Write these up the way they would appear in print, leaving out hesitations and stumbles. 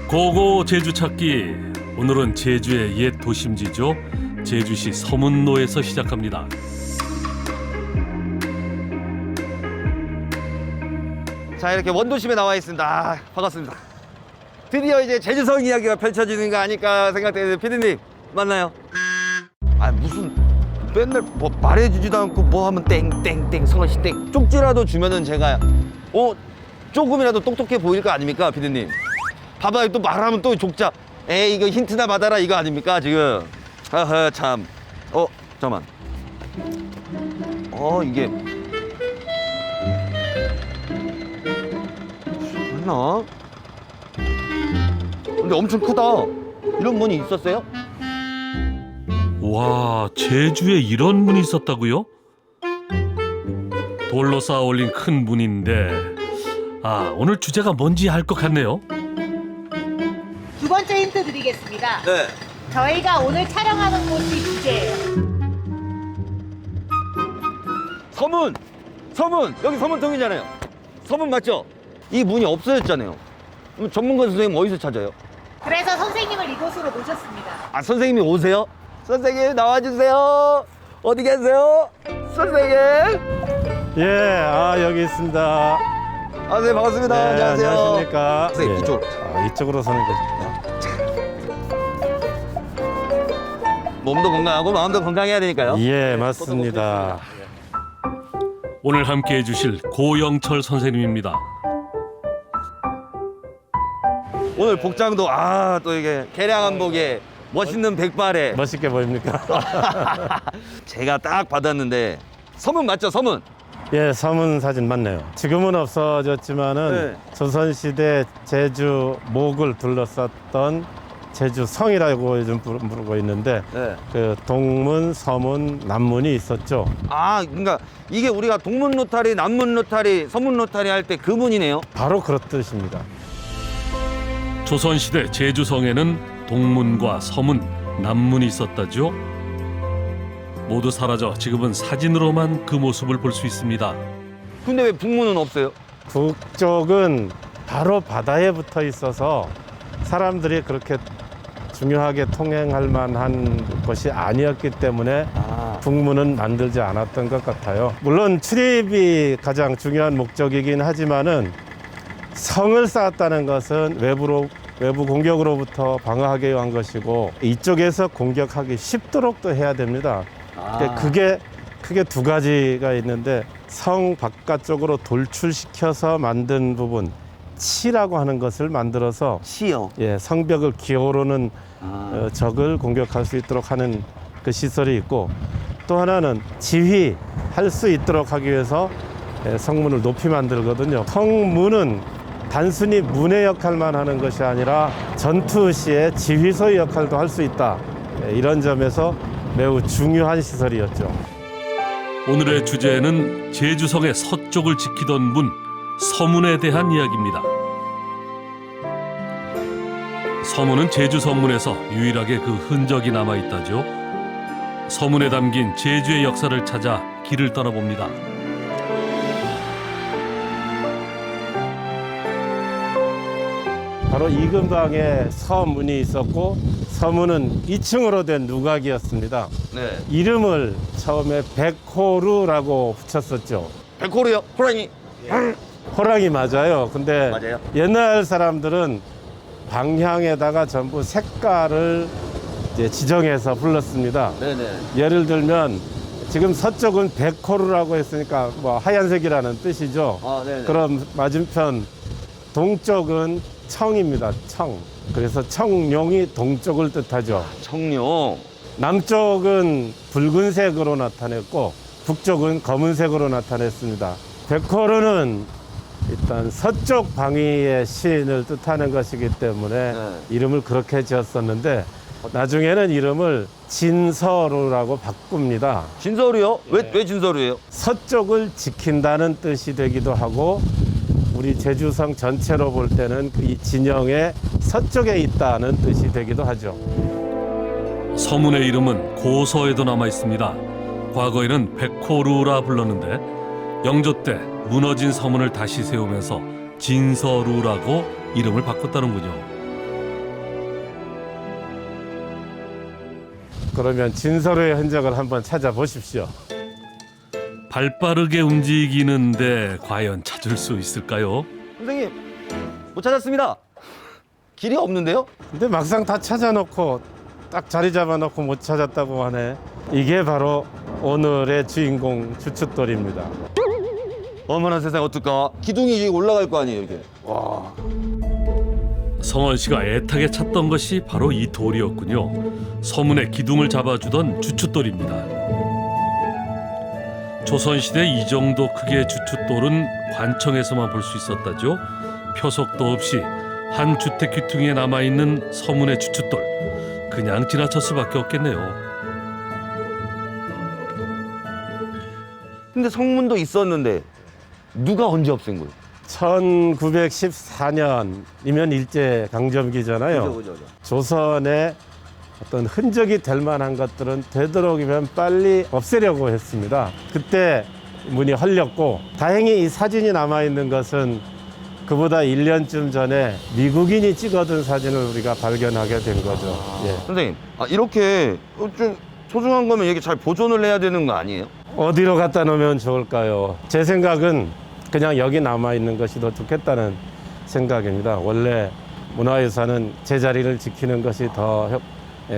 고고 제주 찾기. 오늘은 제주의 옛 도심지죠. 제주시 서문로에서 시작합니다. 자, 이렇게 원도심에 나와 있습니다. 아, 반갑습니다. 드디어 이제 제주성 이야기가 펼쳐지는 거 아닐까 생각되는데 피디님 맞나요? 아, 무슨 맨날 뭐 말해주지도 않고 뭐 하면 땡땡땡 성원씨 땡 쪽지라도 주면은 제가 조금이라도 똑똑해 보일 거 아닙니까 피디님? 봐봐요, 또 말하면 또 족자. 에이, 이거 힌트나 받아라 이거 아닙니까 지금? 아하, 참. 잠깐만. 이게 맞나? 근데 엄청 크다. 이런 문이 있었어요? 와, 제주에 이런 문이 있었다고요? 돌로 쌓아 올린 큰 문인데, 오늘 주제가 뭔지 알 것 같네요. 두 번째 힌트 드리겠습니다. 네. 저희가 오늘 촬영하는 곳이 주제예요. 서문 여기 서문통이잖아요. 서문 맞죠? 이 문이 없어졌잖아요. 그럼 전문가 선생님 어디서 찾아요? 그래서 선생님을 이곳으로 모셨습니다. 아, 선생님이 오세요? 선생님 나와주세요. 어디 계세요? 선생님. 예, 여기 있습니다. 네, 반갑습니다. 네, 안녕하세요. 안녕하십니까. 선생님, 예. 이쪽으로. 이쪽으로 서는 거죠. 몸도 건강하고 마음도 건강해야 되니까요. 예, 맞습니다. 오늘 함께해 주실 고영철 선생님입니다. 오늘 복장도 또 이게 개량한복에 멋있는 백발에 멋있게 보입니까? 제가 딱 받았는데 서문 맞죠? 서문. 예, 서문 사진 맞네요. 지금은 없어졌지만은 네. 조선시대 제주 목을 둘러쌌던 제주성이라고 요즘 부르고 있는데 네. 그 동문, 서문, 남문이 있었죠. 그러니까 이게 우리가 동문 로타리, 남문 로타리, 서문 로타리 할 때 그 문이네요. 바로 그렇듯입니다. 조선시대 제주성에는 동문과 서문, 남문이 있었다죠. 모두 사라져 지금은 사진으로만 그 모습을 볼 수 있습니다. 근데 왜 북문은 없어요? 북쪽은 바로 바다에 붙어 있어서 사람들이 그렇게 중요하게 통행할 만한 것이 아니었기 때문에 북문은 만들지 않았던 것 같아요. 물론 출입이 가장 중요한 목적이긴 하지만은 성을 쌓았다는 것은 외부 공격으로부터 방어하기 위한 것이고 이쪽에서 공격하기 쉽도록 또 해야 됩니다. 그게 크게 두 가지가 있는데 성 바깥쪽으로 돌출시켜서 만든 부분 치라고 하는 것을 만들어서 치요. 예, 성벽을 기어오르는 적을 공격할 수 있도록 하는 그 시설이 있고 또 하나는 지휘할 수 있도록 하기 위해서 성문을 높이 만들거든요. 성문은 단순히 문의 역할만 하는 것이 아니라 전투 시에 지휘소의 역할도 할 수 있다. 이런 점에서 매우 중요한 시설이었죠. 오늘의 주제는 제주성의 서쪽을 지키던 문, 서문에 대한 이야기입니다. 서문은 제주 성문에서 유일하게 그 흔적이 남아있다죠. 서문에 담긴 제주의 역사를 찾아 길을 떠나봅니다. 바로 이금방에 서문이 있었고 서문은 2층으로 된 누각이었습니다. 네. 이름을 처음에 백호루라고 붙였었죠. 백호루요? 호랑이. 호랑이 맞아요. 근데 맞아요. 옛날 사람들은 방향에다가 전부 색깔을 이제 지정해서 불렀습니다. 네네. 예를 들면 지금 서쪽은 백호루라고 했으니까 뭐 하얀색이라는 뜻이죠. 네네. 그럼 맞은편 동쪽은 청입니다. 청. 그래서 청룡이 동쪽을 뜻하죠. 청룡. 남쪽은 붉은색으로 나타냈고 북쪽은 검은색으로 나타냈습니다. 백호루는 일단 서쪽 방위의 시인을 뜻하는 것이기 때문에 이름을 그렇게 지었었는데 나중에는 이름을 진서루라고 바꿉니다. 진서루요? 왜 진서루예요? 서쪽을 지킨다는 뜻이 되기도 하고 우리 제주성 전체로 볼 때는 이 진영의 서쪽에 있다는 뜻이 되기도 하죠. 서문의 이름은 고서에도 남아 있습니다. 과거에는 백호루라 불렀는데 영조 때 무너진 서문을 다시 세우면서 진서루라고 이름을 바꿨다는군요. 그러면 진서로의 흔적을 한번 찾아보십시오. 발빠르게 움직이는데 과연 찾을 수 있을까요? 선생님 못 찾았습니다. 길이 없는데요? 근데 막상 다 찾아놓고 딱 자리 잡아놓고 못 찾았다고 하네. 이게 바로 오늘의 주인공 주춧돌입니다. 어머나 세상 어떨까? 기둥이 올라갈 거 아니에요 이렇게. 와. 성원 씨가 애타게 찾던 것이 바로 이 돌이었군요. 서문의 기둥을 잡아주던 주춧돌입니다. 조선시대 이 정도 크기의 주춧돌은 관청에서만 볼 수 있었다죠. 표석도 없이 한 주택 귀퉁이에 남아있는 서문의 주춧돌, 그냥 지나칠 수밖에 없겠네요. 근데 성문도 있었는데 누가 언제 없앤 거예요? 1914년이면 일제 강점기잖아요. 그죠. 조선의 어떤 흔적이 될 만한 것들은 되도록이면 빨리 없애려고 했습니다. 그때 문이 헐렸고, 다행히 이 사진이 남아있는 것은 그보다 1년쯤 전에 미국인이 찍어둔 사진을 우리가 발견하게 된 거죠. 예. 선생님, 이렇게 좀 소중한 거면 이렇게 잘 보존을 해야 되는 거 아니에요? 어디로 갖다 놓으면 좋을까요? 제 생각은 그냥 여기 남아있는 것이 더 좋겠다는 생각입니다. 원래 문화유산은 제자리를 지키는 것이 더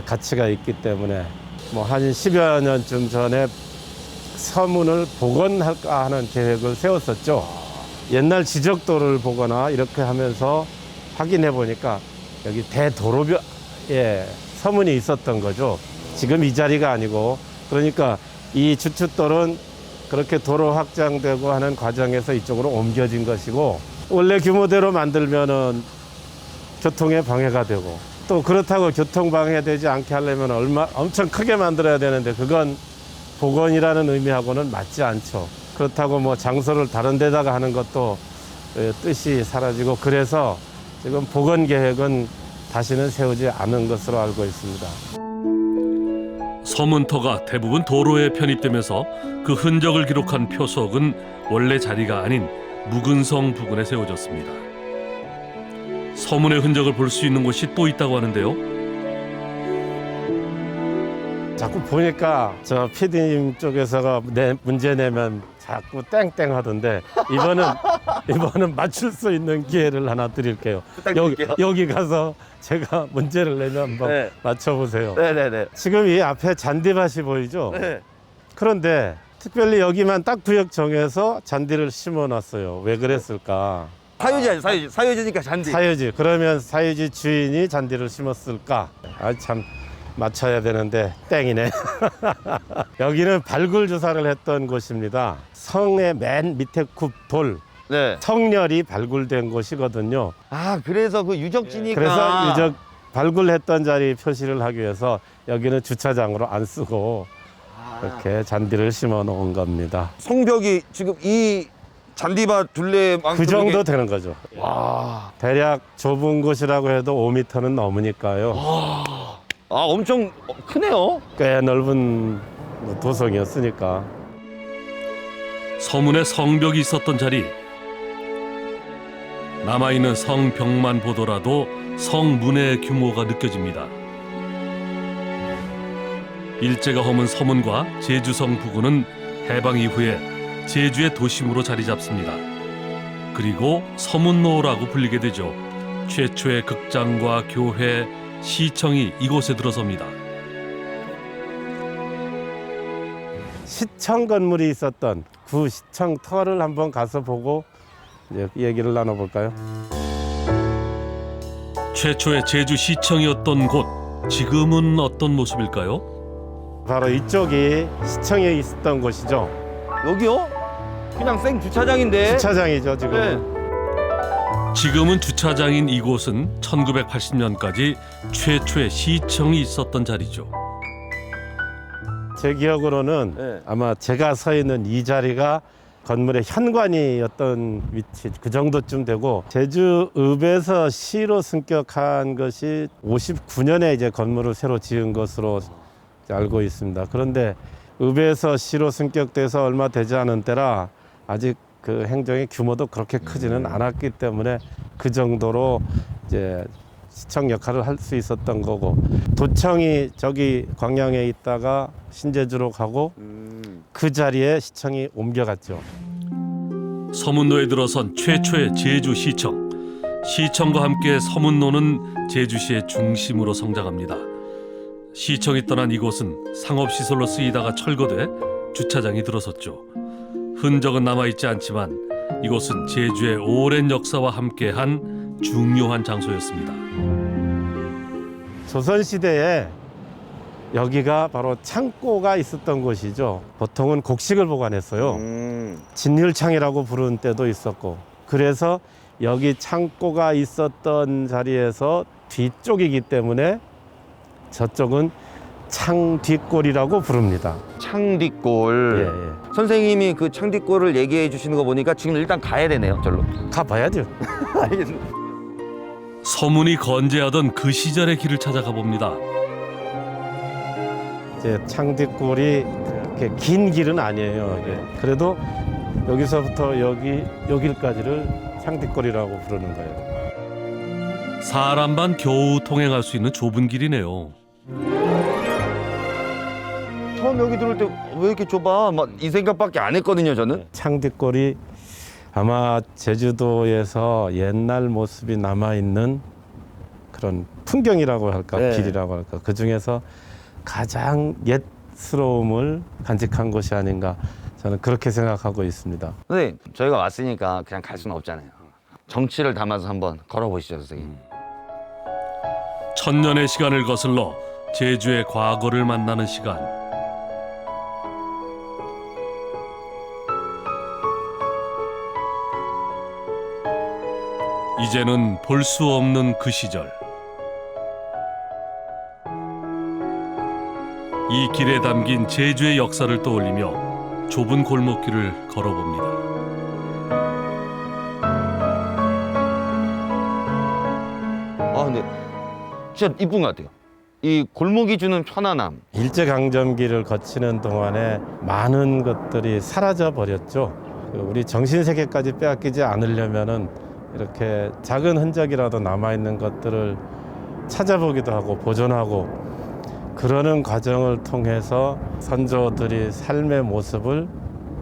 가치가 있기 때문에 뭐 한 10여 년쯤 전에 서문을 복원할까 하는 계획을 세웠었죠. 옛날 지적도를 보거나 이렇게 하면서 확인해 보니까 여기 대도로변에 서문이 있었던 거죠. 지금 이 자리가 아니고, 그러니까 이 주춧돌은 그렇게 도로 확장되고 하는 과정에서 이쪽으로 옮겨진 것이고, 원래 규모대로 만들면은 교통에 방해가 되고, 또 그렇다고 교통 방해되지 않게 하려면 엄청 크게 만들어야 되는데 그건 복원이라는 의미하고는 맞지 않죠. 그렇다고 뭐 장소를 다른 데다가 하는 것도 뜻이 사라지고, 그래서 지금 복원 계획은 다시는 세우지 않은 것으로 알고 있습니다. 서문터가 대부분 도로에 편입되면서 그 흔적을 기록한 표석은 원래 자리가 아닌 묵은성 부근에 세워졌습니다. 서문의 흔적을 볼 수 있는 곳이 또 있다고 하는데요. 자꾸 보니까 저 PD님 쪽에서가 문제 내면 자꾸 땡땡 하던데, 이번은 맞출 수 있는 기회를 하나 드릴게요. 여기 가서 제가 문제를 내면 한번 네. 맞춰보세요. 네네네. 지금 이 앞에 잔디밭이 보이죠? 네. 그런데 특별히 여기만 딱 구역 정해서 잔디를 심어놨어요. 왜 그랬을까? 사유지 아니죠? 사유지니까 잔디. 사유지. 그러면 사유지 주인이 잔디를 심었을까? 참 맞춰야 되는데 땡이네. 여기는 발굴 조사를 했던 곳입니다. 성의 맨 밑에 굽돌, 네. 성렬이 발굴된 곳이거든요. 그래서 그 유적지니까. 그래서 유적 발굴했던 자리 표시를 하기 위해서 여기는 주차장으로 안 쓰고 이렇게 잔디를 심어 놓은 겁니다. 성벽이 지금 이 잔디밭 둘레만큼 그 정도 되는 거죠. 와. 대략 좁은 곳이라고 해도 5m는 넘으니까요. 엄청 크네요. 꽤 넓은 도성이었으니까. 서문에 성벽이 있었던 자리. 남아있는 성벽만 보더라도 성문의 규모가 느껴집니다. 일제가 허문 서문과 제주성 부근은 해방 이후에 제주의 도심으로 자리 잡습니다. 그리고 서문로라고 불리게 되죠. 최초의 극장과 교회, 시청이 이곳에 들어섭니다. 시청 건물이 있었던 구시청터를 한번 가서 보고 이제 얘기를 나눠볼까요? 최초의 제주시청이었던 곳, 지금은 어떤 모습일까요? 바로 이쪽이 시청에 있었던 곳이죠. 여기요? 그냥 생 주차장인데. 주차장이죠, 지금. 네. 지금은 주차장인 이곳은 1980년까지 최초의 시청이 있었던 자리죠. 제 기억으로는 네. 아마 제가 서 있는 이 자리가 건물의 현관이었던 위치, 그 정도쯤 되고, 제주읍에서 시로 승격한 것이 59년에 이제 건물을 새로 지은 것으로 알고 있습니다. 그런데 읍에서 시로 승격돼서 얼마 되지 않은 때라 아직 그 행정의 규모도 그렇게 크지는 않았기 때문에 그 정도로 이제 시청 역할을 할 수 있었던 거고, 도청이 저기 광양에 있다가 신제주로 가고 그 자리에 시청이 옮겨갔죠. 서문로에 들어선 최초의 제주시청. 시청과 함께 서문로는 제주시의 중심으로 성장합니다. 시청이 떠난 이곳은 상업시설로 쓰이다가 철거돼 주차장이 들어섰죠. 흔적은 남아있지 않지만 이곳은 제주의 오랜 역사와 함께한 중요한 장소였습니다. 조선시대에 여기가 바로 창고가 있었던 곳이죠. 보통은 곡식을 보관했어요. 진율창이라고 부르는 때도 있었고, 그래서 여기 창고가 있었던 자리에서 뒤쪽이기 때문에 저쪽은 창뒷골이라고 부릅니다. 창뒷골. 예. 선생님이 그 창뒷골을 얘기해 주시는 거 보니까 지금 일단 가야 되네요, 절로. 가봐야죠. 알겠습니다. 서문이 건재하던 그 시절의 길을 찾아가 봅니다. 이제 창뒷골이 그렇게 긴 길은 아니에요. 이게. 그래도 여기서부터 여기까지를 창뒷골이라고 부르는 거예요. 사람만 겨우 통행할 수 있는 좁은 길이네요. 처음 여기 들어올 때 왜 이렇게 좁아? 막 이 생각밖에 안 했거든요, 저는. 창뒷골이 아마 제주도에서 옛날 모습이 남아있는 그런 풍경이라고 할까, 네. 길이라고 할까, 그 중에서 가장 옛스러움을 간직한 곳이 아닌가, 저는 그렇게 생각하고 있습니다. 선생님, 저희가 왔으니까 그냥 갈 수는 없잖아요. 정치를 담아서 한번 걸어보시죠, 선생님. 천년의 시간을 거슬러 제주의 과거를 만나는 시간. 이제는 볼 수 없는 그 시절. 이 길에 담긴 제주의 역사를 떠올리며 좁은 골목길을 걸어봅니다. 아, 근데 진짜 이쁜 것 같아요. 이 골목이 주는 편안함. 일제강점기를 거치는 동안에 많은 것들이 사라져 버렸죠. 우리 정신세계까지 빼앗기지 않으려면은 이렇게 작은 흔적이라도 남아있는 것들을 찾아보기도 하고 보존하고, 그러는 과정을 통해서 선조들이 삶의 모습을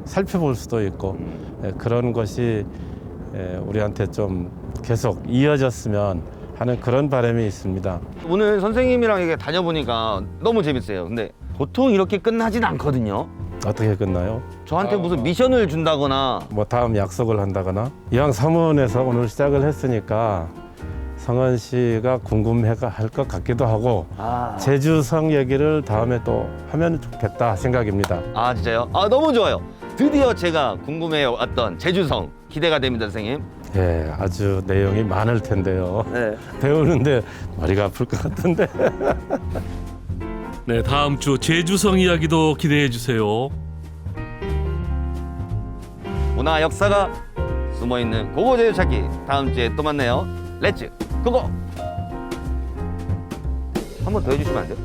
살펴볼 수도 있고, 그런 것이 우리한테 좀 계속 이어졌으면 하는 그런 바람이 있습니다. 오늘 선생님이랑 이렇게 다녀보니까 너무 재밌어요. 근데 보통 이렇게 끝나진 않거든요. 어떻게 끝나요? 저한테 무슨 미션을 준다거나. 뭐 다음 약속을 한다거나. 이왕 서문에서 오늘 시작을 했으니까 성원 씨가 궁금해할 것 같기도 하고, 제주성 얘기를 다음에 또 하면 좋겠다 생각입니다. 아, 진짜요? 아, 너무 좋아요. 드디어 제가 궁금해왔던 제주성 기대가 됩니다, 선생님. 예, 아주 내용이 많을 텐데요. 네. 배우는데 머리가 아플 것 같은데. 네, 다음 주 제주성 이야기도 기대해 주세요. 문화 역사가 숨어있는 고고 제주 찾기, 다음 주에 또 만나요. 렛츠 고고! 한 번 더 해주시면 안 돼요?